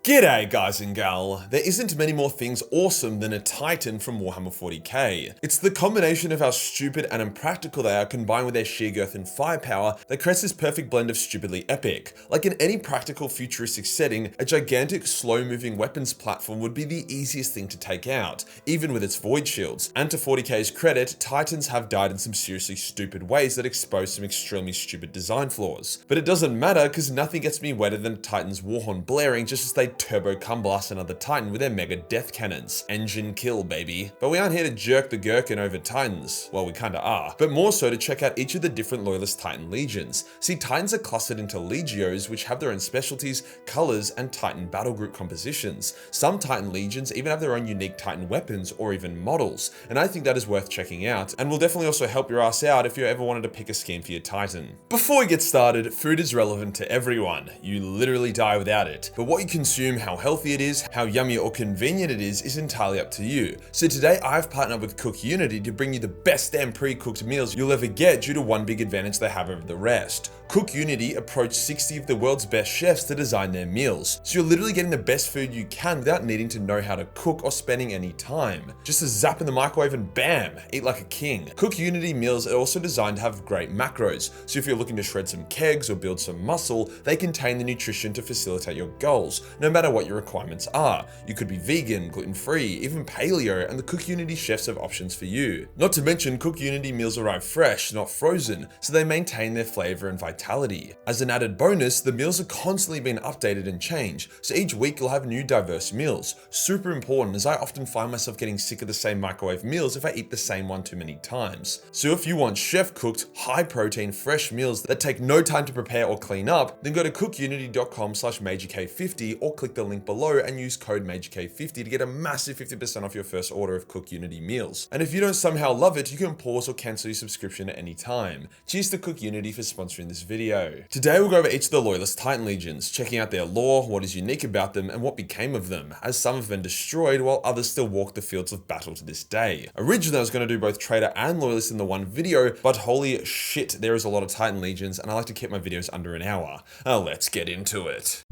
G'day guys and gal, there isn't many more things awesome than a Titan from Warhammer 40k. It's the combination of how stupid and impractical they are combined with their sheer girth and firepower that creates this perfect blend of stupidly epic. Like in any practical futuristic setting, a gigantic slow-moving weapons platform would be the easiest thing to take out, even with its void shields. And to 40k's credit, Titans have died in some seriously stupid ways that expose some extremely stupid design flaws. But it doesn't matter because nothing gets me wetter than Titan's warhorn blaring just as they turbo cumblast another Titan with their mega death cannons. Engine kill, baby. But we aren't here to jerk the gherkin over Titans. Well, we kinda are. But more so to check out each of the different Loyalist Titan legions. See, Titans are clustered into legios, which have their own specialties, colors, and Titan battle group compositions. Some Titan legions even have their own unique Titan weapons or even models, and I think that is worth checking out, and will definitely also help your ass out if you ever wanted to pick a scheme for your Titan. Before we get started, food is relevant to everyone. You literally die without it. But what you consume, how healthy it is, how yummy or convenient it is entirely up to you. So today I've partnered with Cook Unity to bring you the best damn pre-cooked meals you'll ever get due to one big advantage they have over the rest. Cook Unity approached 60 of the world's best chefs to design their meals. So you're literally getting the best food you can without needing to know how to cook or spending any time. Just a zap in the microwave and bam, eat like a king. Cook Unity meals are also designed to have great macros. So if you're looking to shred some kegs or build some muscle, they contain the nutrition to facilitate your goals, no matter what your requirements are. You could be vegan, gluten-free, even paleo, and the Cook Unity chefs have options for you. Not to mention, Cook Unity meals arrive fresh, not frozen, so they maintain their flavor and vitality. As an added bonus, the meals are constantly being updated and changed, so each week you'll have new diverse meals. Super important, as I often find myself getting sick of the same microwave meals if I eat the same one too many times. So if you want chef-cooked, high-protein, fresh meals that take no time to prepare or clean up, then go to cookunity.com/Majork50 or click the link below and use code Majork50 to get a massive 50% off your first order of Cook Unity meals. And if you don't somehow love it, you can pause or cancel your subscription at any time. Cheers to Cook Unity for sponsoring this video. Today we'll go over each of the Loyalist Titan legions, checking out their lore, what is unique about them, and what became of them, as some have been destroyed while others still walk the fields of battle to this day. Originally I was going to do both Trader and Loyalist in the one video, but holy shit, there is a lot of Titan legions and I like to keep my videos under an hour. Let's get into it.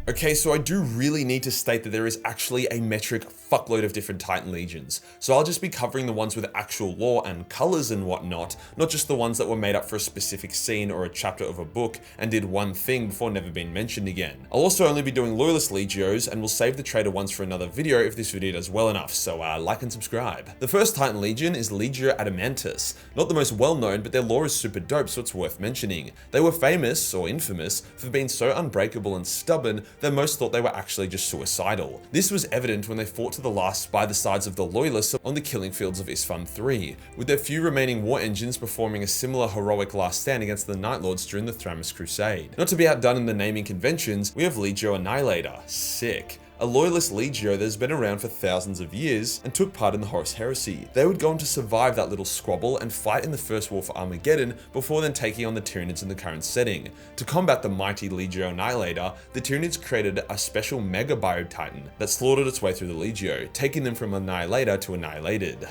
Okay, so I do really need to state that there is actually a metric fuckload of different Titan legions. So I'll just be covering the ones with actual lore and colors and whatnot, not just the ones that were made up for a specific scene or a chapter of a book and did one thing before never being mentioned again. I'll also only be doing Loyalist Legios and will save the Trader ones for another video if this video does well enough, so like and subscribe. The first Titan legion is Legio Atus. Not the most well known, but their lore is super dope, so it's worth mentioning. They were famous, or infamous, for being so unbreakable and stubborn that most thought they were actually just suicidal. This was evident when they fought to the last by the sides of the Loyalists on the killing fields of Isfahan III, with their few remaining war engines performing a similar heroic last stand against the Night Lords during the Thramas Crusade. Not to be outdone in the naming conventions, we have Legio Annihilator. Sick. A Loyalist Legio that has been around for thousands of years and took part in the Horus Heresy. They would go on to survive that little squabble and fight in the First War for Armageddon before then taking on the Tyranids in the current setting. To combat the mighty Legio Annihilator, the Tyranids created a special Mega Bio Titan that slaughtered its way through the Legio, taking them from Annihilator to Annihilated.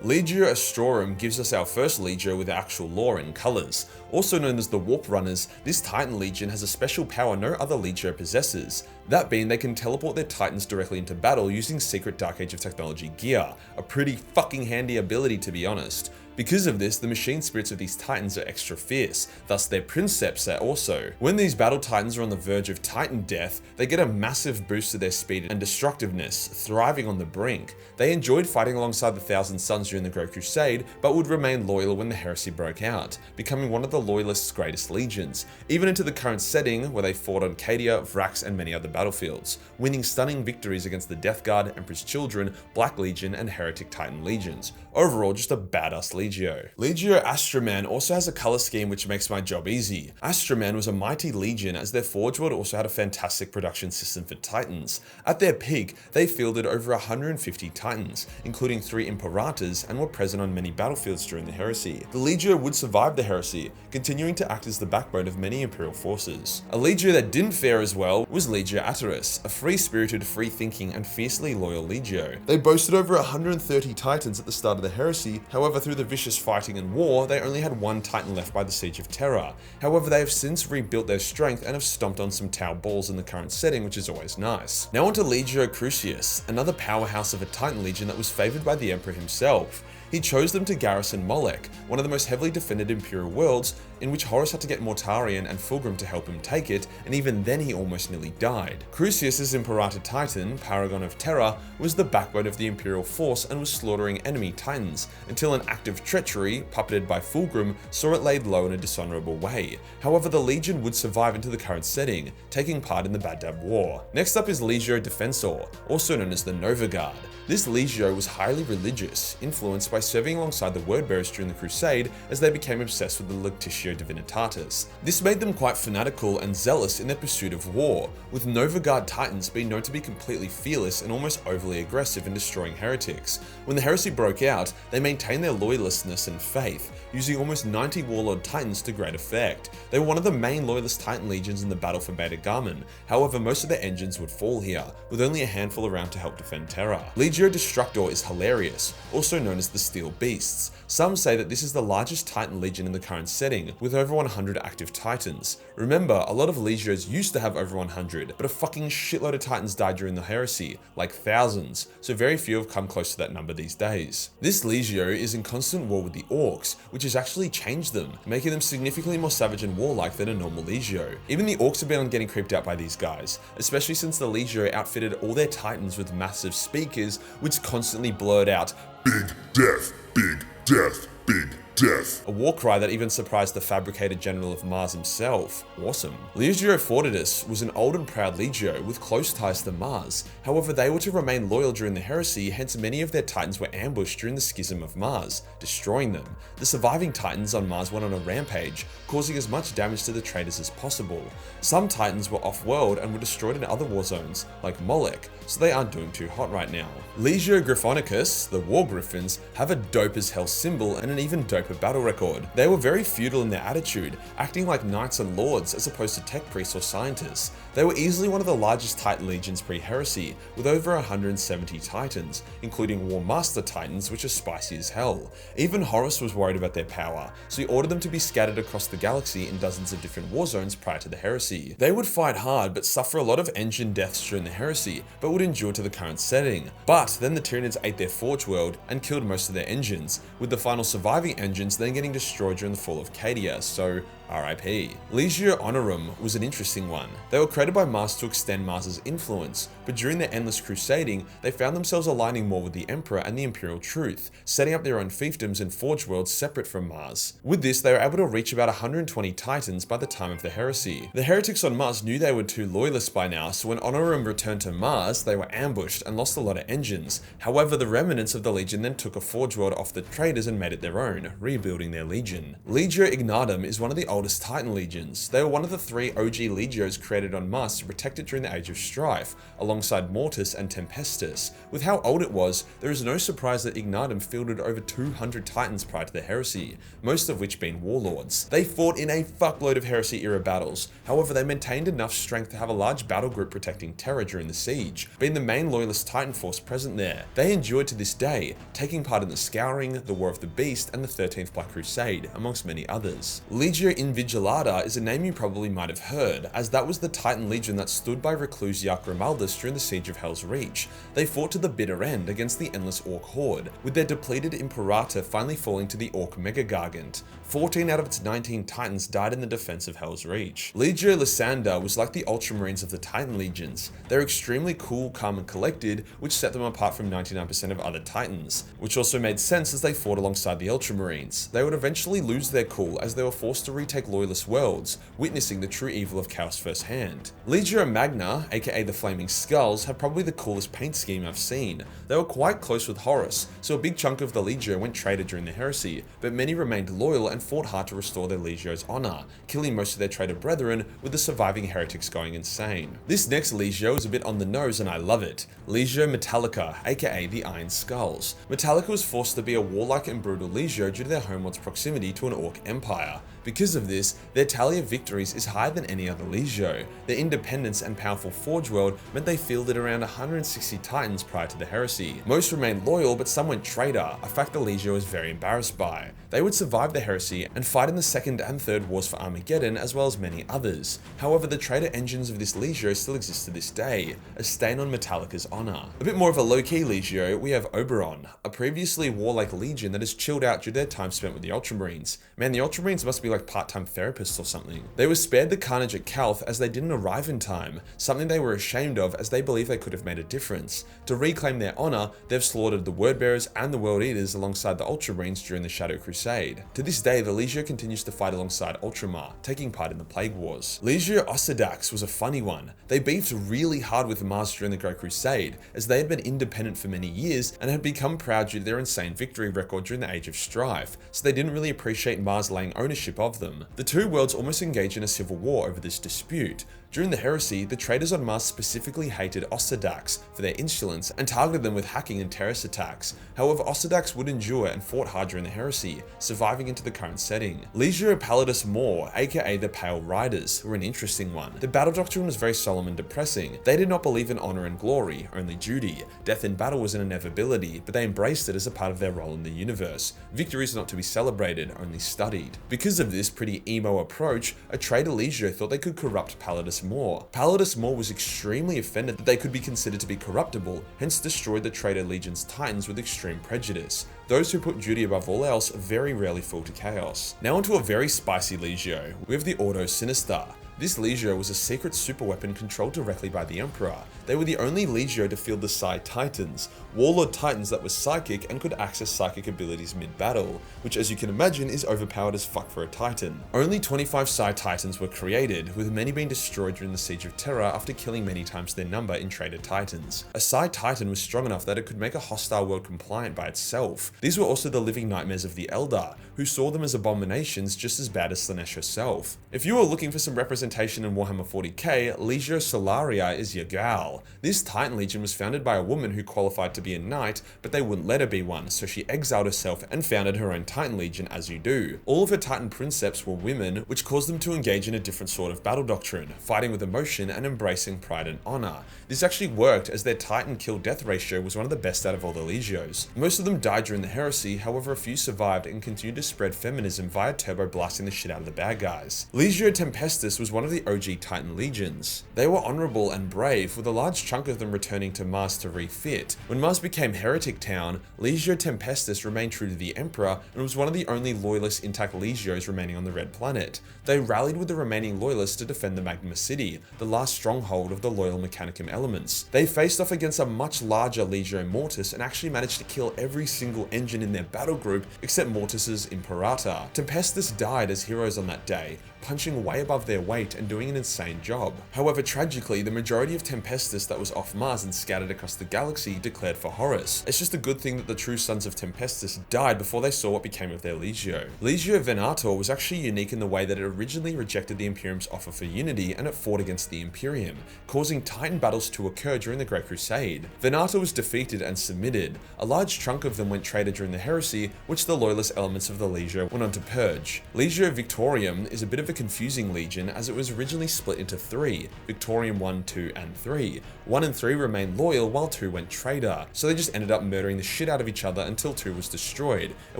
Legio Astrorum gives us our first Legio with actual lore and colors. Also known as the Warp Runners, this Titan Legion has a special power no other Legio possesses. That being, they can teleport their Titans directly into battle using secret Dark Age of Technology gear. A pretty fucking handy ability, to be honest. Because of this, the machine spirits of these Titans are extra fierce, thus their Princeps are also. When these battle Titans are on the verge of Titandeath, they get a massive boost to their speed and destructiveness, thriving on the brink. They enjoyed fighting alongside the Thousand Sons during the Great Crusade, but would remain loyal when the heresy broke out, becoming one of the Loyalists' greatest legions, even into the current setting where they fought on Cadia, Vrax, and many other battlefields, winning stunning victories against the Death Guard, Emperor's Children, Black Legion, and Heretic Titan legions. Overall, just a badass legion. Legio Astroman also has a color scheme which makes my job easy. Astroman was a mighty legion as their Forge World also had a fantastic production system for Titans. At their peak, they fielded over 150 Titans, including 3 Imperators, and were present on many battlefields during the Heresy. The Legio would survive the Heresy, continuing to act as the backbone of many Imperial forces. A Legio that didn't fare as well was Legio Atus, a free-spirited, free-thinking, and fiercely loyal Legio. They boasted over 130 Titans at the start of the Heresy, however through the vicious fighting and war, they only had one Titan left by the Siege of Terra. However, they have since rebuilt their strength and have stomped on some Tau balls in the current setting, which is always nice. Now onto Legio Crucius, another powerhouse of a Titan Legion that was favoured by the Emperor himself. He chose them to garrison Molech, one of the most heavily defended Imperial worlds, in which Horus had to get Mortarion and Fulgrim to help him take it, and even then he almost nearly died. Crucius's Imperator Titan, Paragon of Terra, was the backbone of the Imperial force and was slaughtering enemy Titans, until an act of treachery, puppeted by Fulgrim, saw it laid low in a dishonourable way. However, the Legion would survive into the current setting, taking part in the Baghdad War. Next up is Legio Defensor, also known as the Nova Guard. This Legio was highly religious, influenced by serving alongside the Wordbearers during the Crusade as they became obsessed with the Legio Divinitatis. This made them quite fanatical and zealous in their pursuit of war, with Nova Guard Titans being known to be completely fearless and almost overly aggressive in destroying heretics. When the heresy broke out, they maintained their loyalistness and faith, using almost 90 Warlord Titans to great effect. They were one of the main Loyalist Titan legions in the battle for Beta Garmin, however most of their engines would fall here, with only a handful around to help defend Terra. Legio Destructor is hilarious, also known as the Steel Beasts. Some say that this is the largest Titan legion in the current setting, with over 100 active Titans. Remember, a lot of Legios used to have over 100, but a fucking shitload of Titans died during the heresy, like thousands, so very few have come close to that number these days. This Legio is in constant war with the Orcs, which has actually changed them, making them significantly more savage and warlike than a normal Legio. Even the Orcs have been on getting creeped out by these guys, especially since the Legio outfitted all their Titans with massive speakers, which constantly blurred out, "Big death, big death, big death," a war cry that even surprised the fabricated general of Mars himself. Awesome. Legio Fortidus was an old and proud Legio with close ties to Mars. However, they were to remain loyal during the heresy, hence many of their Titans were ambushed during the Schism of Mars, destroying them. The surviving Titans on Mars went on a rampage, causing as much damage to the traitors as possible. Some Titans were off-world and were destroyed in other war zones, like Molech, so they aren't doing too hot right now. Legio Griffonicus, the War Griffins, have a dope as hell symbol and an even doper battle record. They were very feudal in their attitude, acting like knights and lords as opposed to tech priests or scientists. They were easily one of the largest Titan legions pre-heresy, with over 170 Titans, including War Master Titans, which are spicy as hell. Even Horus was worried about their power, so he ordered them to be scattered across the galaxy in dozens of different war zones prior to the heresy. They would fight hard but suffer a lot of engine deaths during the heresy, but would endure to the current setting. But then the Tyranids ate their Forge World and killed most of their engines, with the final surviving engines then getting destroyed during the fall of Cadia, so RIP. Legio Honorum was an interesting one. They were created by Mars to extend Mars's influence, but during their endless crusading, they found themselves aligning more with the Emperor and the Imperial Truth, setting up their own fiefdoms and Forge Worlds separate from Mars. With this, they were able to reach about 120 Titans by the time of the heresy. The heretics on Mars knew they were too loyalist by now, so when Honorum returned to Mars, they were ambushed and lost a lot of engines. However, the remnants of the Legion then took a Forge World off the traitors and made it their own, rebuilding their Legion. Legio Ignitum is one of the oldest Titan legions. They were one of the 3 OG Legios created on Mars to protect it during the Age of Strife, alongside Mortis and Tempestus. With how old it was, there is no surprise that Ignitum fielded over 200 Titans prior to the heresy, most of which being warlords. They fought in a fuckload of heresy-era battles, however they maintained enough strength to have a large battle group protecting Terra during the siege, being the main loyalist Titan force present there. They endured to this day, taking part in the Scouring, the War of the Beast, and the 13th Black Crusade, amongst many others. Legio Invigilata is a name you probably might have heard, as that was the Titan Legion that stood by Reclusiarch Grimaldus during the Siege of Hell's Reach. They fought to the bitter end against the endless Orc horde, with their depleted Imperator finally falling to the Orc Mega Gargant. 14 out of its 19 Titans died in the defense of Hell's Reach. Legio Lysander was like the Ultramarines of the Titan Legions. They're extremely cool, calm and collected, which set them apart from 99% of other Titans, which also made sense as they fought alongside the Ultramarines. They would eventually lose their cool as they were forced to retake Loyalist worlds, witnessing the true evil of Chaos firsthand. Legio Magna, aka the Flaming Skulls, have probably the coolest paint scheme I've seen. They were quite close with Horus, so a big chunk of the Legio went traitor during the heresy, but many remained loyal and fought hard to restore their Legio's honor, killing most of their traitor brethren, with the surviving heretics going insane. This next Legio is a bit on the nose and I love it. Legio Metallica, aka the Iron Skulls. Metallica was forced to be a warlike and brutal Legio due to their homeworld's proximity to an Orc empire. Because of this, their tally of victories is higher than any other Legio. Their independence and powerful Forge world meant they fielded around 160 Titans prior to the heresy. Most remained loyal, but some went traitor, a fact the Legio was very embarrassed by. They would survive the heresy and fight in the Second and Third Wars for Armageddon, as well as many others. However, the traitor engines of this Legio still exist to this day, a stain on Metallica's honor. A bit more of a low-key Legio, we have Oberon, a previously warlike legion that has chilled out due to their time spent with the Ultramarines. Man, the Ultramarines must be like part-time therapists or something. They were spared the carnage at Calth as they didn't arrive in time, something they were ashamed of as they believed they could have made a difference. To reclaim their honor, they've slaughtered the Wordbearers and the World Eaters alongside the Ultramarines during the Shadow Crusade. To this day, the Legio continues to fight alongside Ultramar, taking part in the Plague Wars. Legio Ossidax was a funny one. They beefed really hard with Mars during the Great Crusade, as they had been independent for many years and had become proud due to their insane victory record during the Age of Strife, so they didn't really appreciate Mars laying ownership of them. The two worlds almost engaged in a civil war over this dispute. During the heresy, the traitors on Mars specifically hated Ossidax for their insolence and targeted them with hacking and terrorist attacks. However, Ossidax would endure and fought hard during the heresy, surviving into the current setting. Legio Pallidus Mor, aka the Pale Riders, were an interesting one. The battle doctrine was very solemn and depressing. They did not believe in honor and glory, only duty. Death in battle was an inevitability, but they embraced it as a part of their role in the universe. Victories not to be celebrated, only studied. Because of this pretty emo approach, a traitor Legio thought they could corrupt Pallidus Mor. Pallidus Mor was extremely offended that they could be considered to be corruptible, hence destroyed the traitor Legion's Titans with extreme prejudice. Those who put duty above all else very rarely fall to chaos. Now onto a very spicy Legio. We have the Ordo Sinister. This Legio was a secret superweapon controlled directly by the Emperor. They were the only Legio to field the Psi Titans, warlord Titans that were psychic and could access psychic abilities mid-battle, which as you can imagine is overpowered as fuck for a Titan. Only 25 Psi Titans were created, with many being destroyed during the Siege of Terra after killing many times their number in traitor Titans. A Psi Titan was strong enough that it could make a hostile world compliant by itself. These were also the living nightmares of the Eldar, who saw them as abominations just as bad as Slanesh herself. If you are looking for some representation in Warhammer 40k, Legio Solaria is your gal. This Titan Legion was founded by a woman who qualified to be a knight, but they wouldn't let her be one, so she exiled herself and founded her own Titan Legion as you do. All of her Titan princeps were women, which caused them to engage in a different sort of battle doctrine, fighting with emotion and embracing pride and honor. This actually worked as their Titan kill-death ratio was one of the best out of all the Legios. Most of them died during the heresy, however a few survived and continued to spread feminism via turbo blasting the shit out of the bad guys. Legio Tempestus was one of the OG Titan Legions. They were honorable and brave, with a large chunk of them returning to Mars to refit. When Mars became Heretic Town, Legio Tempestus remained true to the Emperor and was one of the only loyalist intact Legios remaining on the Red Planet. They rallied with the remaining loyalists to defend the Magma City, the last stronghold of the loyal Mechanicum elements. They faced off against a much larger Legio Mortis and actually managed to kill every single engine in their battle group except Mortis's Imperata. Tempestus died as heroes on that day, punching way above their weight and doing an insane job. However, tragically, the majority of Tempestus that was off Mars and scattered across the galaxy declared for Horus. It's just a good thing that the true sons of Tempestus died before they saw what became of their Legio. Legio Venator was actually unique in the way that it originally rejected the Imperium's offer for unity and it fought against the Imperium, causing Titan battles to occur during the Great Crusade. Venator was defeated and submitted. A large chunk of them went traitor during the heresy, which the loyalist elements of the Legio went on to purge. Legio Victorium is a bit of a confusing legion as it was originally split into three, Victorium 1, 2, and 3. 1 and 3 remained loyal while 2 went traitor, so they just ended up murdering the shit out of each other until 2 was destroyed, at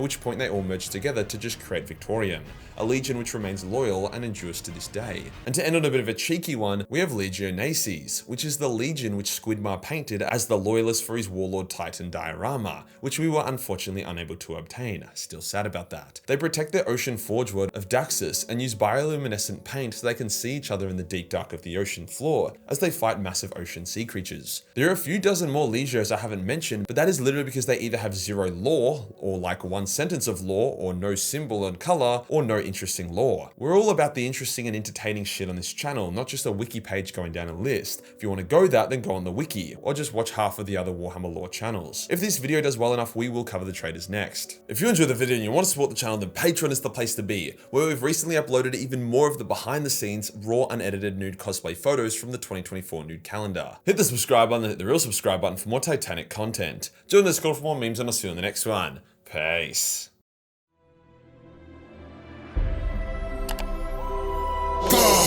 which point they all merged together to just create Victorium, a legion which remains loyal and endures to this day. And to end on a bit of a cheeky one, we have Legio Naces, which is the legion which Squidmar painted as the loyalist for his warlord Titan diorama, which we were unfortunately unable to obtain. Still sad about that. They protect their ocean forge world of Daxus and use bioluminescent paint so they can see each other in the deep dark of the ocean floor as they fight massive ocean sea creatures. There are a few dozen more Legios I haven't mentioned, but that is literally because they either have zero lore, or like one sentence of lore, or no symbol and color, or no interesting lore. We're all about the interesting and entertaining shit on this channel, not just a wiki page going down a list. If you want to go that, then go on the wiki, or just watch half of the other Warhammer lore channels. If this video does well enough, we will cover the traitors next. If you enjoyed the video and you want to support the channel, then Patreon is the place to be, where we've recently uploaded even more of the behind the scenes, raw, unedited nude cosplay photos from the 2024 nude calendar. Hit the subscribe button and hit the real subscribe button for more Titanic content. Join the Discord for more memes and I'll see you in the next one. Peace. God.